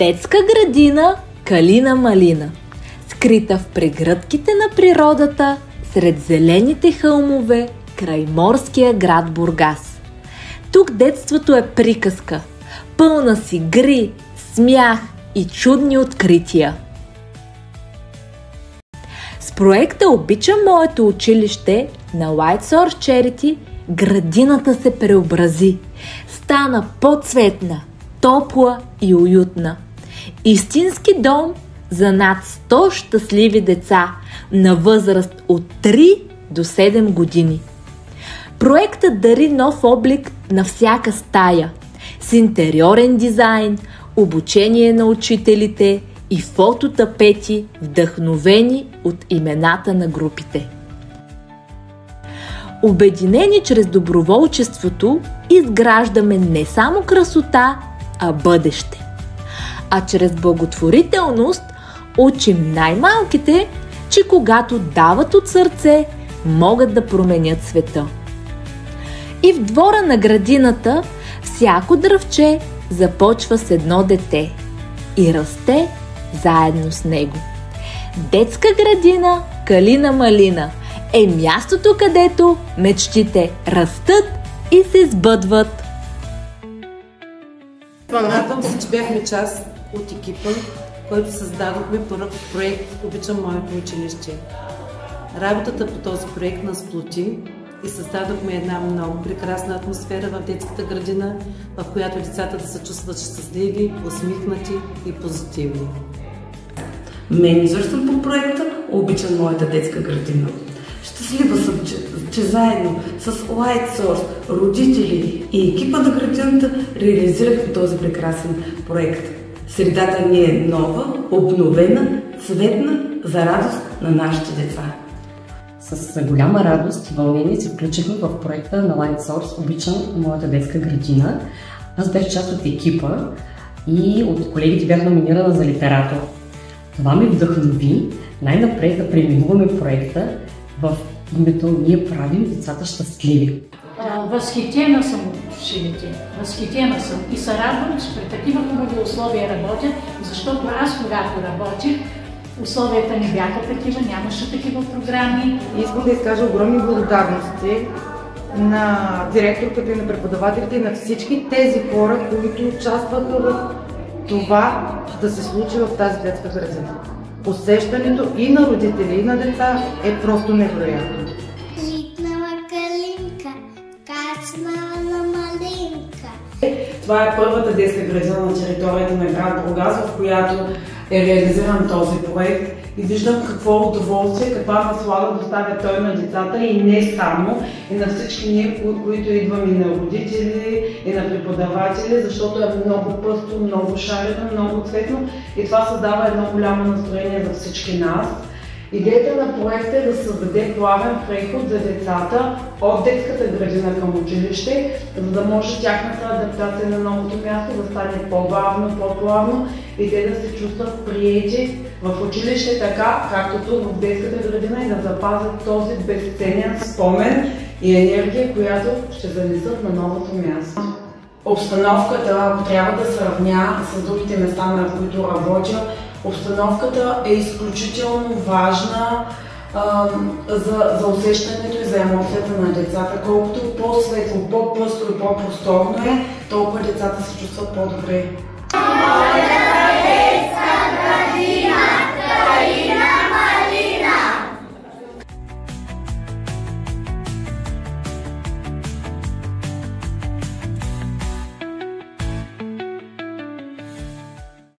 Детска градина Калина Малина, скрита в прегръдките на природата, сред зелените хълмове, край морския град Бургас. Тук детството е приказка, пълна с игри, смях и чудни открития. С проекта "Обичам моето училище" на White Source Charity градината се преобрази. Стана по-цветна, топла и уютна. Истински дом за над 100 щастливи деца на възраст от 3 до 7 години. Проектът дари нов облик на всяка стая, с интериорен дизайн, обучение на учителите и фототапети, вдъхновени от имената на групите. Обединени чрез доброволчеството, изграждаме не само красота, а бъдеще. А чрез благотворителност учим най-малките, че когато дават от сърце, могат да променят света. И в двора на градината всяко дръвче започва с едно дете и расте заедно с него. Детска градина Калина Малина е мястото, където мечтите растат и се сбъдват. Радвам се, че бяхме част от екипа, който създадохме проект "Обичам моето училище". Работата по този проект нас сплоти и създадохме една много прекрасна атмосфера в детската градина, в която децата да се чувстват щастливи, усмихнати и позитивни. Менеджер съм по проекта "Обичам моята детска градина". Щастлива съм, че заедно с White Source, родители и екипа на градината реализирахме този прекрасен проект. Средата ни е нова, обновена, цветна, за радост на нашите деца. С голяма радост и вълнение се включихме в проекта на White Source "Обичам моята детска градина". Аз бях част от екипа и от колегите бях номинирана за литератор. Това ме вдъхнови най-напред да преименуваме проекта в името "Ние правим децата щастливи". Възхитена съм от учените, възхитена съм и се радвам, че при такива хубави условия работя, защото аз, когато работих, условията не бяха такива, нямаше такива програми. Искам да изкажа огромни благодарности на директорката и на преподавателите и на всички тези хора, които участваха в това да се случи в тази детска градина. Усещането и на родители, и на деца е просто невероятно. Ритнава калинка, кацнава на малинка. Това е първата детска градина на територията на град Бургас, в която е реализиран този проект, и виждам какво удоволствие, каква наслада доставя той на децата и не само, и на всички ние, които идваме, и на родители, и на преподаватели, защото е много пъстро, много шарено, много цветно и това създава едно голямо настроение за всички нас. Идеята на проекта е да създаде плавен преход за децата от детската градина към училище, за да може тяхната адаптация на новото място да стане по-бавно, по-плавно и те да се чувстват приети в училище така, както тук в детската градина, и да запазят този безценен спомен и енергия, която ще занесат на новото място. Обстановката, ако трябва да сравня с другите места, на които работя, обстановката е изключително важна за усещането и за емоцията на децата. Колкото по-светло, по-пъстро и по-просторно е, толкова децата се чувстват по-добре.